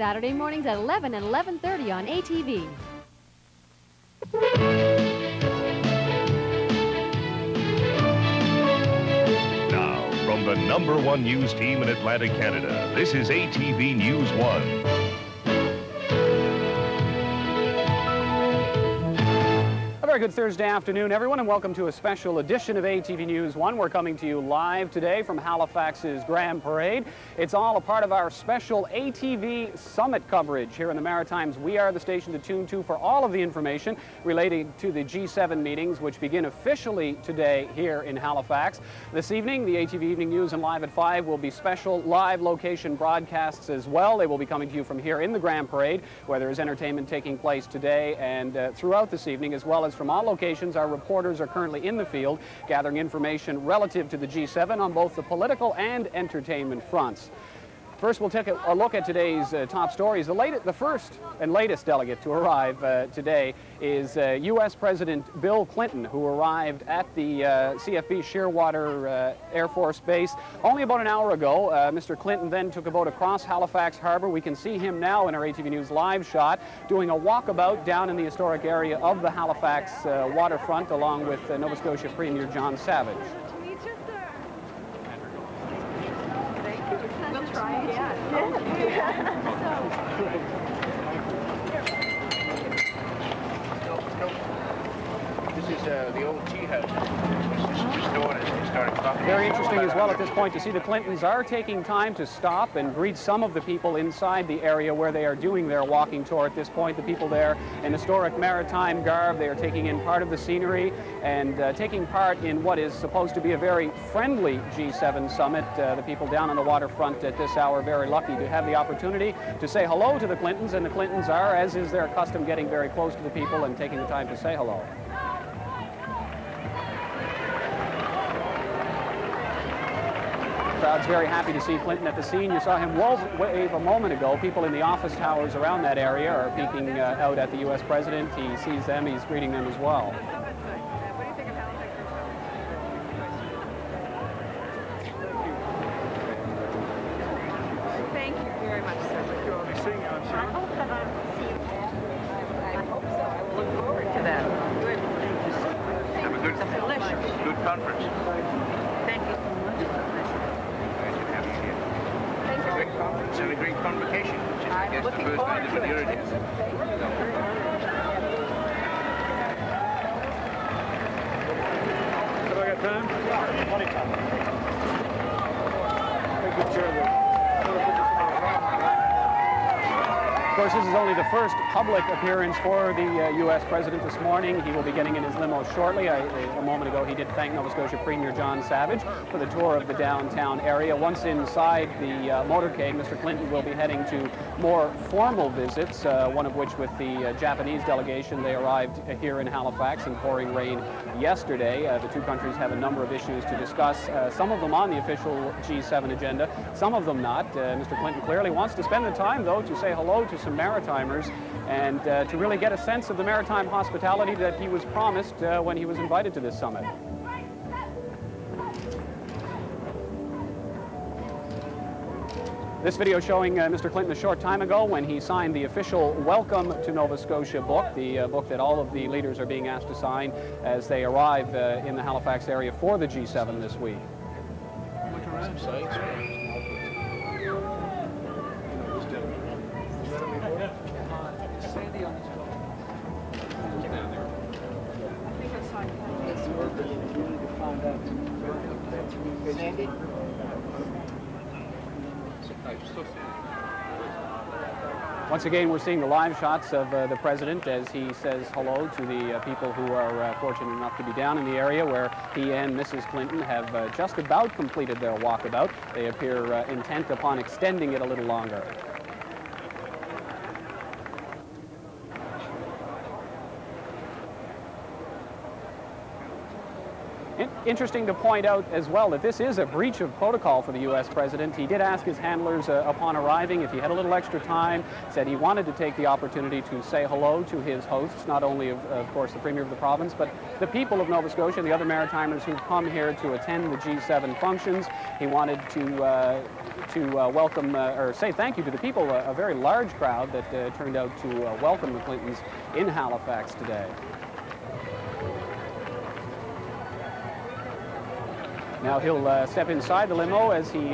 Saturday mornings at 11 and 11:30 on ATV. Now, from the #1 news team in Atlantic Canada, this is ATV News 1. A very good Thursday afternoon, everyone, and welcome to a special edition of ATV News 1. We're coming to you live today from Halifax's Grand Parade. It's all a part of our special ATV Summit coverage here in the Maritimes. We are the station to tune to for all of the information relating to the G7 meetings, which begin officially today here in Halifax. This evening, the ATV Evening News and Live at 5 will be special live location broadcasts as well. They will be coming to you from here in the Grand Parade, where there is entertainment taking place today and throughout this evening, as well as from all locations. Our reporters are currently in the field gathering information relative to the G7 on both the political and entertainment fronts. First, we'll take a look at today's top stories. The first and latest delegate to arrive today is U.S. President Bill Clinton, who arrived at the CFB Shearwater Air Force Base only about an hour ago. Mr. Clinton then took a boat across Halifax Harbor. We can see him now in our ATV News live shot doing a walkabout down in the historic area of the Halifax waterfront, along with Nova Scotia Premier John Savage. Try again. This is the old tea house. This is restored as we started talking. Very interesting as well at this point to see the Clintons are taking time to stop and greet some of the people inside the area where they are doing their walking tour at this point. The people there in historic maritime garb, they are taking in part of the scenery and taking part in what is supposed to be a very friendly G7 summit. The people down on the waterfront at this hour very lucky to have the opportunity to say hello to the Clintons, and the Clintons are, as is their custom, getting very close to the people and taking the time to say hello. The crowd's very happy to see Clinton at the scene. You saw him wave a moment ago. People in the office towers around that area are peeking out at the U.S. President. He sees them. He's greeting them as well. What do you think of Halifax? Thank you very much, sir. I hope that I'm seeing that. I hope so. I will look forward to that. Good. Have a good, It's a pleasure. good conference. Thank you. Great conference and a great convocation, which is, I guess, the first time that we heard it. Have I got time? Yeah, plenty of time. Take good care of it. Of course, this is only the first public appearance for the U.S. President this morning. He will be getting in his limo shortly. A moment ago, he did thank Nova Scotia Premier John Savage for the tour of the downtown area. Once inside the motorcade, Mr. Clinton will be heading to more formal visits, one of which with the Japanese delegation. They arrived here in Halifax in pouring rain yesterday. The two countries have a number of issues to discuss, some of them on the official G7 agenda, some of them not. Mr. Clinton clearly wants to spend the time, though, to say hello to some Maritimers and to really get a sense of the maritime hospitality that he was promised when he was invited to this summit. This video showing Mr. Clinton a short time ago when he signed the official Welcome to Nova Scotia book, the book that all of the leaders are being asked to sign as they arrive in the Halifax area for the G7 this week. Look around, sites. Sandy? Once again, we're seeing the live shots of the President as he says hello to the people who are fortunate enough to be down in the area where he and Mrs. Clinton have just about completed their walkabout. They appear intent upon extending it a little longer. Interesting to point out as well that this is a breach of protocol for the U.S. President. He did ask his handlers upon arriving if he had a little extra time, said he wanted to take the opportunity to say hello to his hosts, not only of course the Premier of the province, but the people of Nova Scotia, the other Maritimers who've come here to attend the G7 functions. He wanted to to welcome or say thank you to the people, a very large crowd that turned out to welcome the Clintons in Halifax today. Now he'll step inside the limo as he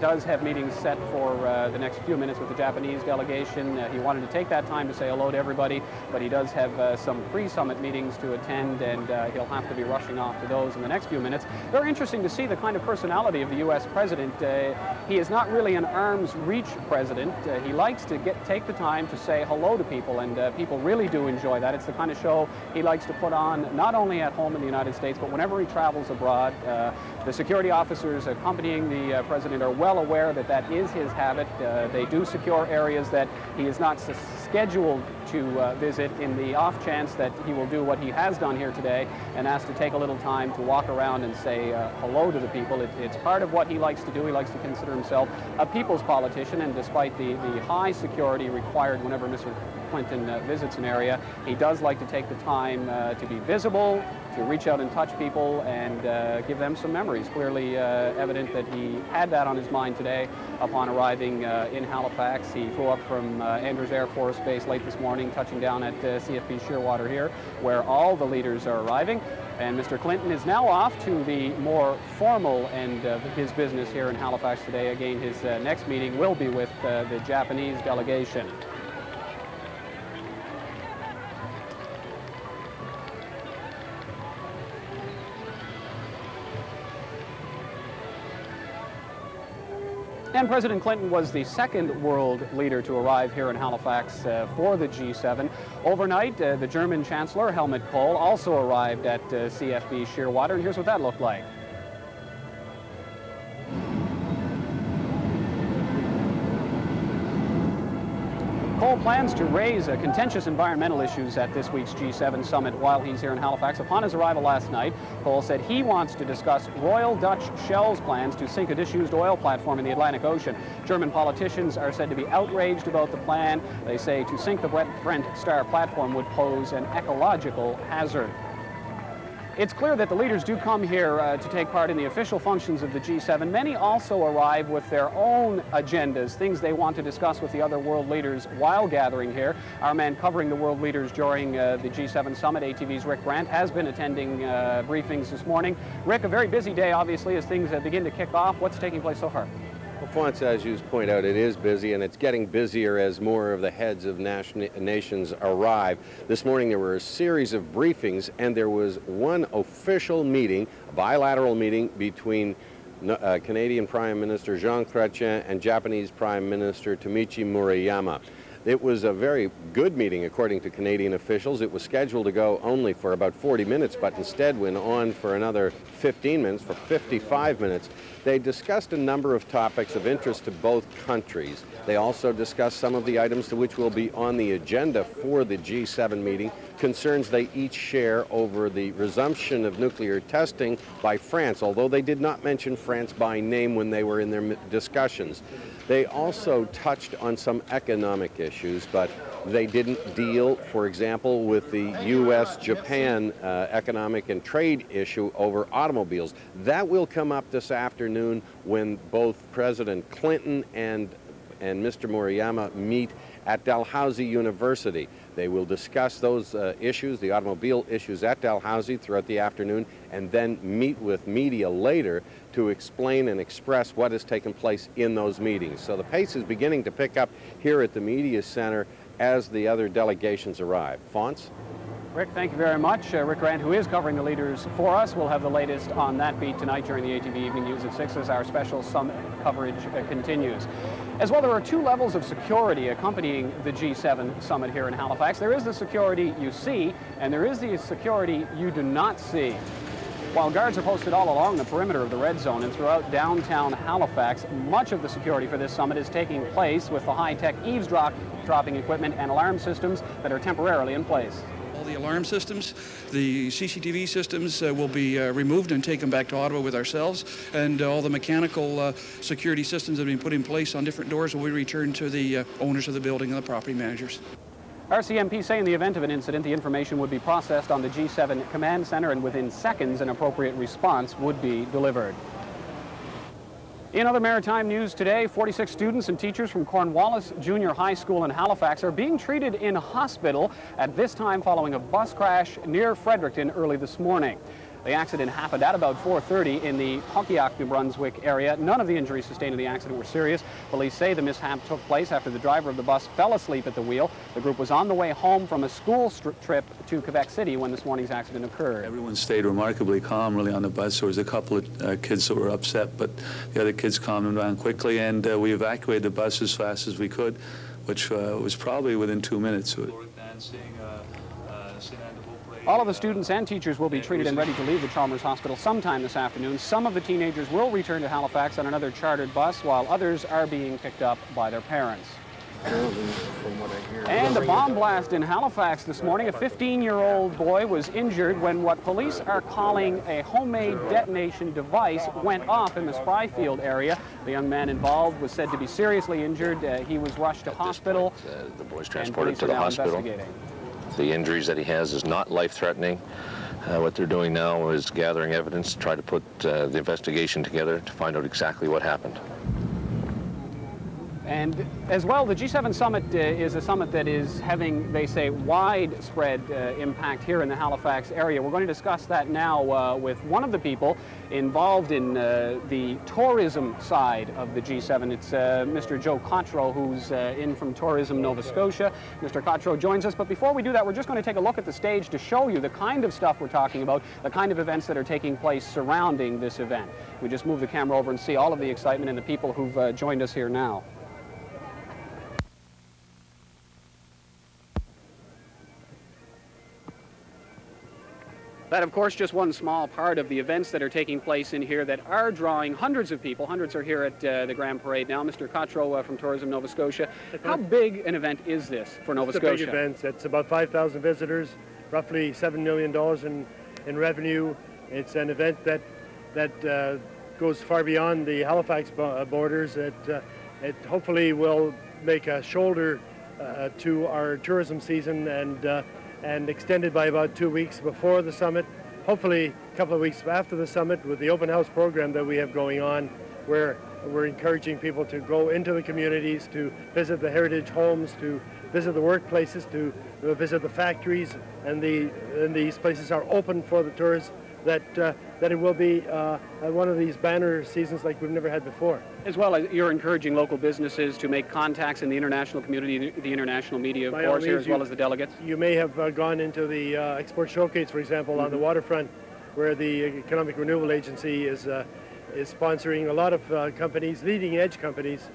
does have meetings set for the next few minutes with the Japanese delegation. He wanted to take that time to say hello to everybody, but he does have some pre-summit meetings to attend, and he'll have to be rushing off to those in the next few minutes. Very interesting to see the kind of personality of the U.S. president. He is not really an arm's reach president. He likes to take the time to say hello to people, and people really do enjoy that. It's the kind of show he likes to put on, not only at home in the United States, but whenever he travels abroad. The security officers accompanying the president are well aware that that is his habit. They do secure areas that he is not scheduled to visit in the off chance that he will do what he has done here today and ask to take a little time to walk around and say hello to the people. It's part of what he likes to do. He likes to consider himself a people's politician, and despite the high security required whenever Mr. Clinton visits an area, he does like to take the time to be visible, to reach out and touch people and give them some memories. Clearly evident that he had that on his mind today upon arriving in Halifax. He flew up from Andrews Air Force Base late this morning, touching down at CFB Shearwater here, where all the leaders are arriving. And Mr. Clinton is now off to the more formal end of his business here in Halifax today. Again, his next meeting will be with the Japanese delegation. And President Clinton was the second world leader to arrive here in Halifax for the G7. Overnight, the German Chancellor, Helmut Kohl, also arrived at CFB Shearwater, and here's what that looked like. Kohl plans to raise contentious environmental issues at this week's G7 summit while he's here in Halifax. Upon his arrival last night, Kohl said he wants to discuss Royal Dutch Shell's plans to sink a disused oil platform in the Atlantic Ocean. German politicians are said to be outraged about the plan. They say to sink the Brent Star platform would pose an ecological hazard. It's clear that the leaders do come here to take part in the official functions of the G7. Many also arrive with their own agendas, things they want to discuss with the other world leaders while gathering here. Our man covering the world leaders during the G7 summit, ATV's Rick Grant, has been attending briefings this morning. Rick, a very busy day, obviously, as things begin to kick off. What's taking place so far? Well, Phonse, as you point out, it is busy, and it's getting busier as more of the heads of nations arrive. This morning there were a series of briefings, and there was one official meeting, a bilateral meeting between Canadian Prime Minister Jean Chrétien and Japanese Prime Minister Tomichi Murayama. It was a very good meeting, according to Canadian officials. It was scheduled to go only for about 40 minutes, but instead went on for another 15 minutes, for 55 minutes. They discussed a number of topics of interest to both countries. They also discussed some of the items to which will be on the agenda for the G7 meeting, concerns they each share over the resumption of nuclear testing by France, although they did not mention France by name when they were in their discussions. They also touched on some economic issues, but they didn't deal, for example, with the U.S.-Japan economic and trade issue over automobiles. That will come up this afternoon when both President Clinton and Mr. Murayama meet at Dalhousie University. They will discuss those issues, the automobile issues at Dalhousie throughout the afternoon, and then meet with media later to explain and express what has taken place in those meetings. So the pace is beginning to pick up here at the Media Center as the other delegations arrive. Phonse? Rick, thank you very much. Rick Grant, who is covering the leaders for us, will have the latest on that beat tonight during the ATV Evening News at 6 as our special summit coverage continues. As well, there are two levels of security accompanying the G7 summit here in Halifax. There is the security you see, and there is the security you do not see. While guards are posted all along the perimeter of the red zone and throughout downtown Halifax, much of the security for this summit is taking place with the high-tech eavesdropping equipment and alarm systems that are temporarily in place. All the alarm systems, the CCTV systems will be removed and taken back to Ottawa with ourselves, and all the mechanical security systems that have been put in place on different doors will be returned to the owners of the building and the property managers. RCMP say in the event of an incident, the information would be processed on the G7 Command Center, and within seconds, an appropriate response would be delivered. In other maritime news today, 46 students and teachers from Cornwallis Junior High School in Halifax are being treated in hospital at this time following a bus crash near Fredericton early this morning. The accident happened at about 4:30 in the Hokiak, New Brunswick area. None of the injuries sustained in the accident were serious. Police say the mishap took place after the driver of the bus fell asleep at the wheel. The group was on the way home from a school trip to Quebec City when this morning's accident occurred. Everyone stayed remarkably calm really on the bus. There was a couple of kids that were upset, but the other kids calmed them down quickly, and we evacuated the bus as fast as we could, which was probably within 2 minutes. All of the students and teachers will be treated and ready to leave the Chalmers Hospital sometime this afternoon. Some of the teenagers will return to Halifax on another chartered bus, while others are being picked up by their parents. And a bomb blast in Halifax this morning. A 15-year-old boy was injured when what police are calling a homemade detonation device went off in the Spryfield area. The young man involved was said to be seriously injured. He was rushed to hospital. The boy's transported to the hospital. The injuries that he has is not life-threatening. What they're doing now is gathering evidence to try to put the investigation together to find out exactly what happened. And as well, the G7 summit is a summit that is having, they say, widespread impact here in the Halifax area. We're going to discuss that now with one of the people involved in the tourism side of the G7. It's Mr. Joe Cottrell, who's in from Tourism Nova Scotia. Mr. Cottrell joins us, but before we do that, we're just going to take a look at the stage to show you the kind of stuff we're talking about, the kind of events that are taking place surrounding this event. We just move the camera over and see all of the excitement and the people who've joined us here now. That, of course, just one small part of the events that are taking place in here that are drawing hundreds of people. Hundreds are here at the Grand Parade now. Mr. Cottrell from Tourism Nova Scotia. How big an event is this for Nova Scotia? It's a big event. It's about 5,000 visitors, roughly $7 million in revenue. It's an event that goes far beyond the Halifax borders. It hopefully will make a shoulder to our tourism season and extended by about 2 weeks before the summit, hopefully a couple of weeks after the summit with the open house program that we have going on, where we're encouraging people to go into the communities, to visit the heritage homes, to visit the workplaces, to visit the factories, and these places are open for the tourists, that it will be one of these banner seasons like we've never had before. As well, you're encouraging local businesses to make contacts in the international community, the international media, of course, here, as well as the delegates. You may have gone into the Export Showcase, for example, on the waterfront, where the Economic Renewal Agency is sponsoring a lot of companies, leading-edge companies,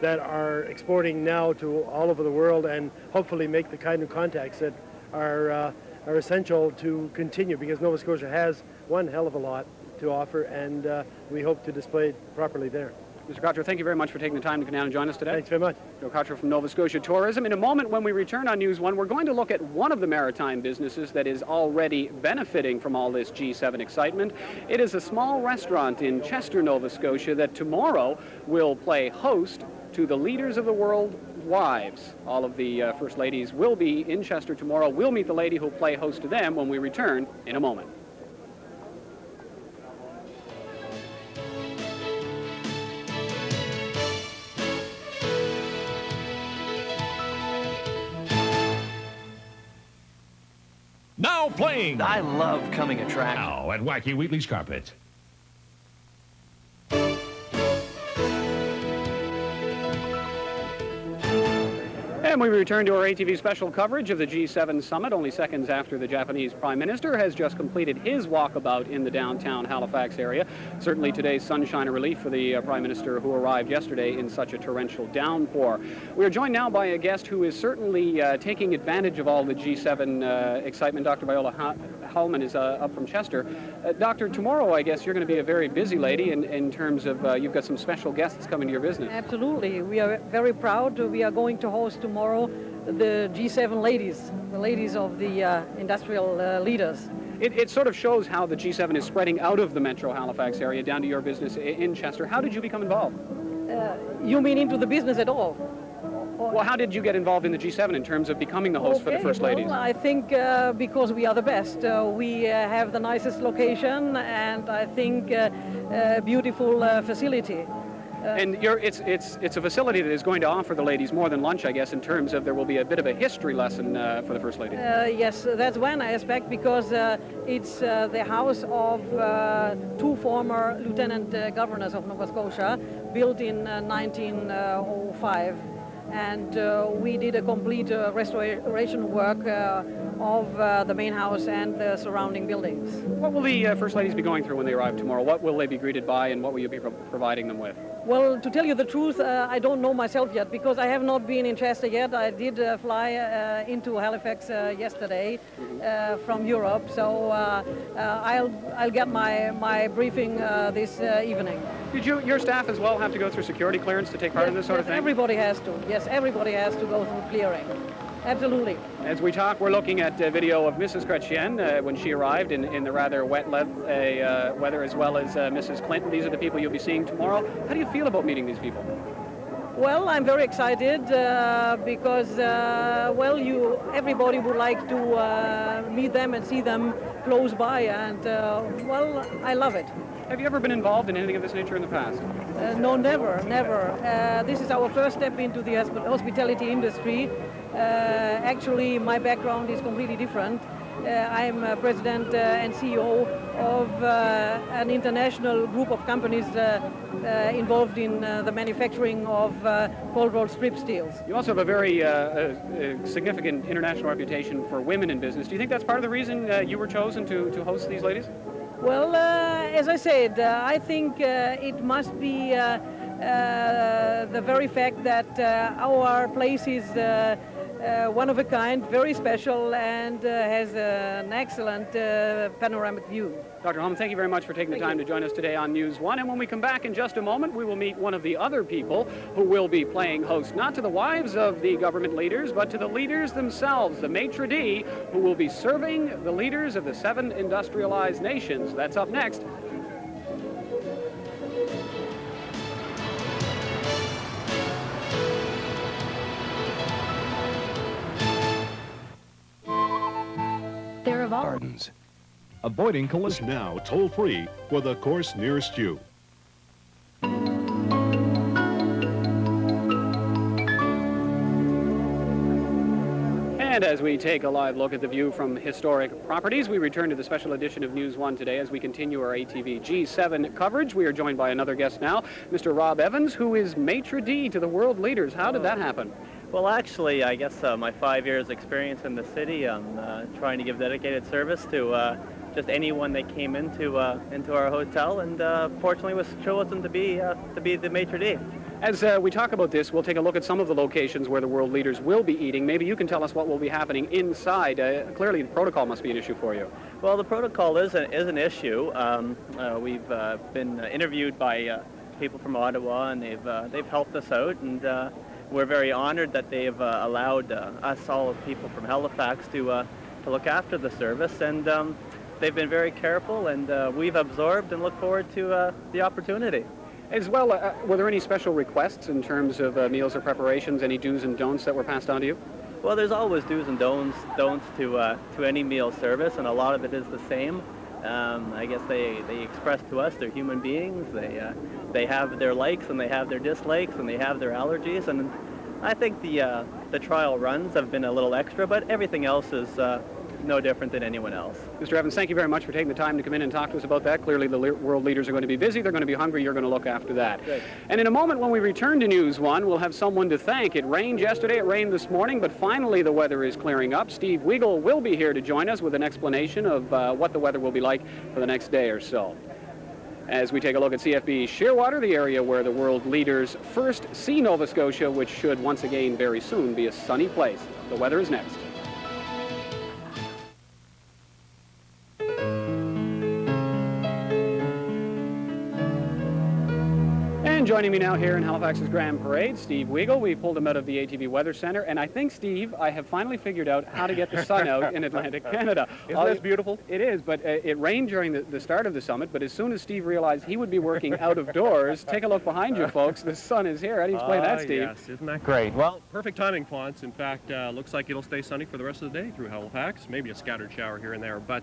that are exporting now to all over the world and hopefully make the kind of contacts that are essential to continue, because Nova Scotia has one hell of a lot to offer, and we hope to display it properly there. Mr. Cottrell, thank you very much for taking the time to come down and join us today. Thanks very much. Joe Cottrell from Nova Scotia Tourism. In a moment, when we return on News 1, we're going to look at one of the maritime businesses that is already benefiting from all this G7 excitement. It is a small restaurant in Chester, Nova Scotia, that tomorrow will play host to the Leaders of the World wives. All of the First Ladies will be in Chester tomorrow. We'll meet the lady who will play host to them when we return in a moment. Now playing. I love coming attraction. Now at Wacky Wheatley's Carpet. And we return to our ATV special coverage of the G7 summit, only seconds after the Japanese Prime Minister has just completed his walkabout in the downtown Halifax area. Certainly today's sunshine a relief for the Prime Minister who arrived yesterday in such a torrential downpour. We are joined now by a guest who is certainly taking advantage of all the G7 excitement. Dr. Viola Hallman is up from Chester. Doctor, tomorrow I guess you're going to be a very busy lady in terms of you've got some special guests coming to your business. Absolutely. We are very proud. We are going to host tomorrow the G7 ladies, the ladies of the industrial leaders. It sort of shows how the G7 is spreading out of the Metro Halifax area down to your business in Chester. How did you become involved? You mean into the business at all? Well, how did you get involved in the G7 in terms of becoming the host for the First Ladies? Well, I think because we are the best. We have the nicest location and I think a beautiful facility. And it's a facility that is going to offer the ladies more than lunch, I guess, in terms of there will be a bit of a history lesson for the First Lady. Yes, that's one aspect, because it's the house of two former lieutenant governors of Nova Scotia, built in 1905. And we did a complete restoration work of the main house and the surrounding buildings. What will the First Ladies be going through when they arrive tomorrow? What will they be greeted by, and what will you be providing them with? Well, to tell you the truth, I don't know myself yet, because I have not been in Chester yet. I did fly into Halifax yesterday from Europe, so I'll get my briefing this evening. Did your staff as well have to go through security clearance to take part in this sort of thing? Everybody has to. Yes, everybody has to go through clearing. Absolutely. As we talk, we're looking at video of Mrs. Chrétien when she arrived in the rather wet weather, as well as Mrs. Clinton. These are the people you'll be seeing tomorrow. How do you feel about meeting these people? Well, I'm very excited because, everybody would like to meet them and see them close by, and, I love it. Have you ever been involved in anything of this nature in the past? No, never. This is our first step into the hospitality industry. Actually, my background is completely different. I'm president and CEO of an international group of companies involved in the manufacturing of cold-rolled strip steels. You also have a very significant international reputation for women in business. Do you think that's part of the reason you were chosen to host these ladies? Well, as I said, I think it must be the very fact that our place is one of a kind, very special, and has an excellent panoramic view. Dr. Holm, thank you very much for taking the time to join us today on News 1. And when we come back in just a moment, we will meet one of the other people who will be playing host, not to the wives of the government leaders, but to the leaders themselves, the maitre d', who will be serving the leaders of the 7 industrialized nations. That's up next. Gardens. Avoiding collision now toll-free for the course nearest you. And as we take a live look at the view from historic properties, we return to the special edition of News 1 today as we continue our ATV G7 coverage. We are joined by another guest now, Mr. Rob Evans, who is maitre d' to the world leaders. How did that happen? Well, actually, I guess my 5 years experience in the city, I'm trying to give dedicated service to just anyone that came into our hotel, and fortunately was chosen to be the maitre d'. As we talk about this, we'll take a look at some of the locations where the world leaders will be eating. Maybe you can tell us what will be happening inside. Clearly, the protocol must be an issue for you. Well, the protocol is an issue. We've been interviewed by people from Ottawa, and they've helped us out, and we're very honored that they've allowed us, all people from Halifax, to look after the service, and they've been very careful, and we've absorbed and look forward to the opportunity. As well, were there any special requests in terms of meals or preparations, any do's and don'ts that were passed on to you? Well, there's always do's and don'ts to any meal service, and a lot of it is the same. I guess they express to us they're human beings. They have their likes and they have their dislikes and they have their allergies, and I think the trial runs have been a little extra, but everything else is no different than anyone else. Mr. Evans, thank you very much for taking the time to come in and talk to us about that. Clearly, the world leaders are going to be busy. They're going to be hungry. You're going to look after that. Good. And in a moment, when we return to News 1, we'll have someone to thank. It rained yesterday. It rained this morning, but finally the weather is clearing up. Steve Weigel will be here to join us with an explanation of what the weather will be like for the next day or so. As we take a look at CFB Shearwater, the area where the world leaders first see Nova Scotia, which should once again very soon be a sunny place. The weather is next. And joining me now here in Halifax's Grand Parade, Steve Weigel. We pulled him out of the ATV Weather Center, and I think, Steve, I have finally figured out how to get the sun out in Atlantic Canada. Isn't this beautiful? It is, but it rained during the start of the summit, but as soon as Steve realized he would be working out of doors, take a look behind you, folks. The sun is here. How do you explain that, Steve? Yes, isn't that great? Well, perfect timing, Phonse. In fact, looks like it'll stay sunny for the rest of the day through Halifax. Maybe a scattered shower here and there, but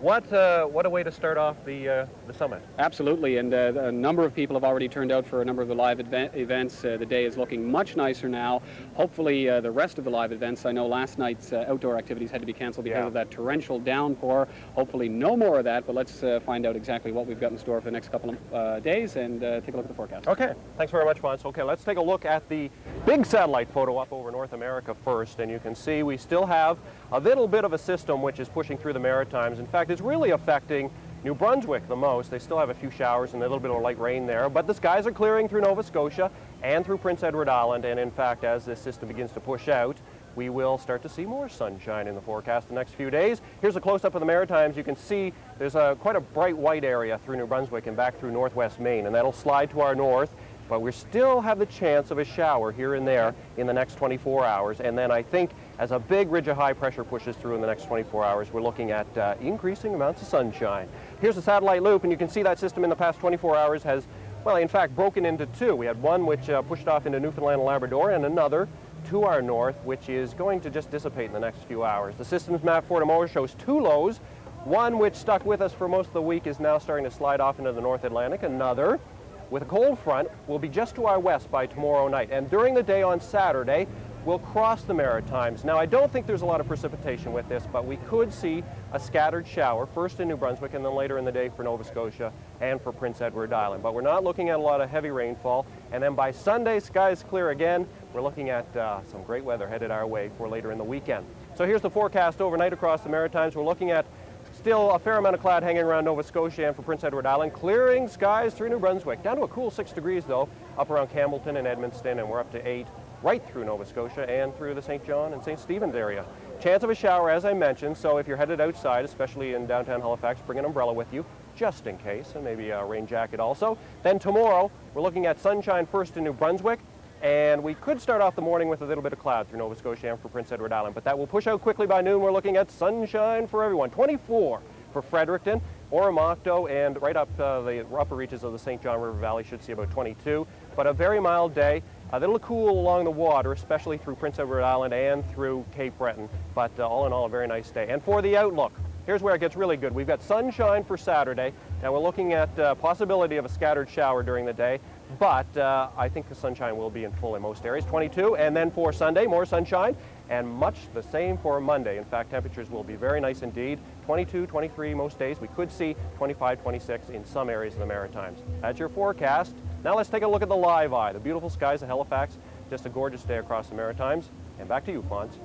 What a way to start off the summit. Absolutely, and a number of people have already turned out for a number of the live events. The day is looking much nicer now. Hopefully the rest of the live events, I know last night's outdoor activities had to be canceled because of that torrential downpour. Hopefully no more of that, but let's find out exactly what we've got in store for the next couple of days and take a look at the forecast. Okay, thanks very much, Phonse. Okay, let's take a look at the big satellite photo up over North America first, and you can see we still have a little bit of a system which is pushing through the Maritimes. In fact, it's really affecting New Brunswick the most. They still have a few showers and a little bit of light rain there, but the skies are clearing through Nova Scotia and through Prince Edward Island, and in fact, as this system begins to push out, we will start to see more sunshine in the forecast the next few days. Here's a close-up of the Maritimes. You can see there's quite a bright white area through New Brunswick and back through northwest Maine, and that'll slide to our north, but we still have the chance of a shower here and there in the next 24 hours, and then I think as a big ridge of high pressure pushes through in the next 24 hours, we're looking at increasing amounts of sunshine. Here's a satellite loop, and you can see that system in the past 24 hours has, well, in fact, broken into two. We had one which pushed off into Newfoundland and Labrador, and another to our north, which is going to just dissipate in the next few hours. The system's map for tomorrow shows two lows. One which stuck with us for most of the week is now starting to slide off into the North Atlantic. Another, with a cold front, will be just to our west by tomorrow night. And during the day on Saturday, we'll cross the Maritimes. Now, I don't think there's a lot of precipitation with this, but we could see a scattered shower, first in New Brunswick and then later in the day for Nova Scotia and for Prince Edward Island. But we're not looking at a lot of heavy rainfall. And then by Sunday, skies clear again. We're looking at some great weather headed our way for later in the weekend. So here's the forecast overnight across the Maritimes. We're looking at still a fair amount of cloud hanging around Nova Scotia and for Prince Edward Island, clearing skies through New Brunswick. Down to a cool 6 degrees, though, up around Campbellton and Edmundston, and we're up to 8 right through Nova Scotia and through the St. John and St. Stephen's area. Chance of a shower, as I mentioned, so if you're headed outside, especially in downtown Halifax, bring an umbrella with you, just in case, and maybe a rain jacket also. Then tomorrow, we're looking at sunshine first in New Brunswick, and we could start off the morning with a little bit of cloud through Nova Scotia and for Prince Edward Island, but that will push out quickly by noon. We're looking at sunshine for everyone. 24 for Fredericton, Oromocto, and right up the upper reaches of the St. John River Valley should see about 22. But a very mild day. A little cool along the water, especially through Prince Edward Island and through Cape Breton, but all in all, a very nice day. And for the outlook, here's where it gets really good. We've got sunshine for Saturday. Now we're looking at possibility of a scattered shower during the day, but I think the sunshine will be in full in most areas, 22. And then for Sunday, more sunshine, and much the same for Monday. In fact, temperatures will be very nice indeed. 22, 23 most days. We could see 25, 26 in some areas of the Maritimes. That's your forecast. Now let's take a look at the live eye. The beautiful skies of Halifax. Just a gorgeous day across the Maritimes. And back to you, Phonse.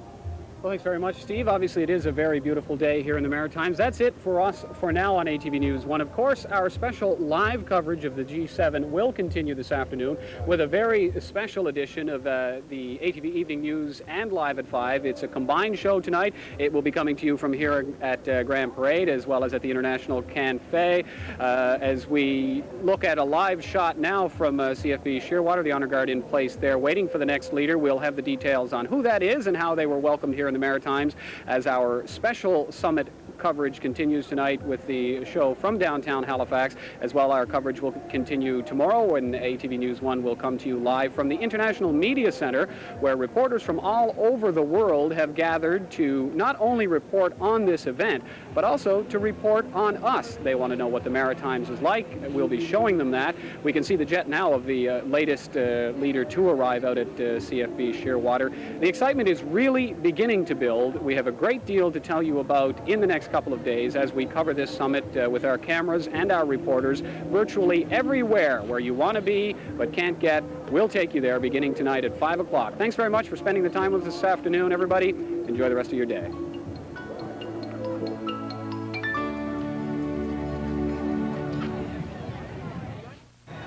Well, thanks very much, Steve. Obviously, it is a very beautiful day here in the Maritimes. That's it for us for now on ATV News 1. Of course, our special live coverage of the G7 will continue this afternoon with a very special edition of the ATV Evening News and Live at 5. It's a combined show tonight. It will be coming to you from here at Grand Parade as well as at the International Cafe as we look at a live shot now from CFB Shearwater, the honor guard in place there, waiting for the next leader. We'll have the details on who that is and how they were welcomed here in the Maritimes as our special summit coverage continues tonight with the show from downtown Halifax. As well, our coverage will continue tomorrow when ATV News 1 will come to you live from the International Media Center, where reporters from all over the world have gathered to not only report on this event, but also to report on us. They want to know what the Maritimes is like. We'll be showing them that. We can see the jet now of the latest leader to arrive out at CFB Shearwater. The excitement is really beginning to build. We have a great deal to tell you about in the next couple of days as we cover this summit with our cameras and our reporters virtually everywhere where you want to be but can't get. We'll take you there beginning tonight at 5 o'clock. Thanks very much for spending the time with us this afternoon, everybody. Enjoy the rest of your day.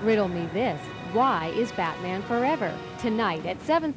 Riddle me this. Why is Batman forever? Tonight at 7:30.